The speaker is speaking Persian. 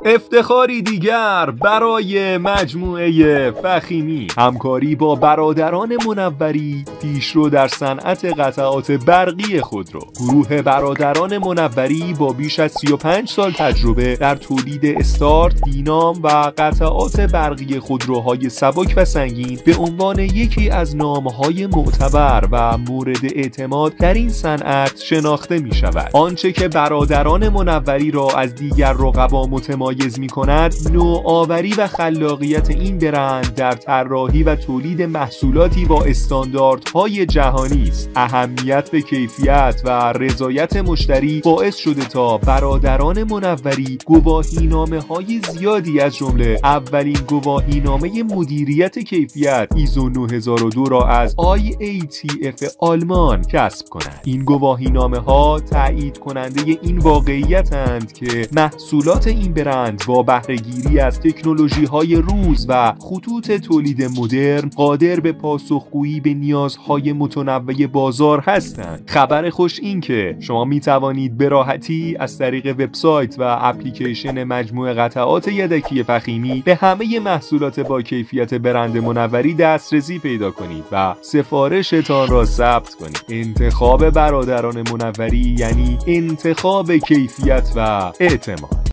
افتخاری دیگر برای مجموعه فخیمی. همکاری با برادران منوری پیشرو در صنعت قطعات برقی خودرو. گروه برادران منوری با بیش از 35 سال تجربه در تولید استارت، دینام و قطعات برقی خودروهای سبک و سنگین به عنوان یکی از نامهای معتبر و مورد اعتماد در این صنعت شناخته می شود. آنچه که برادران منوری را از دیگر رقبا متمایز می کند نوآوری و خلاقیت این برند در طراحی و تولید محصولاتی با استانداردهای جهانی است. اهمیت به کیفیت و رضایت مشتری باعث شده تا برادران منوری گواهینامه‌های زیادی از جمله اولین گواهینامه مدیریت کیفیت ایزو 9002 را از IATF آلمان کسب کنند. این گواهینامه‌ها تایید کننده این واقعیت‌اند که محصولات این برند با بهره‌گیری از تکنولوژی‌های روز و خطوط تولید مدرن قادر به پاسخگویی به نیازهای متنوع بازار هستند. خبر خوش این که شما می توانید به راحتی از طریق وبسایت و اپلیکیشن مجموعه قطعات یدکی فخیمی به همه محصولات با کیفیت برند منوری دسترسی پیدا کنید و سفارشتان را ثبت کنید. انتخاب برادران منوری یعنی انتخاب کیفیت و اعتماد.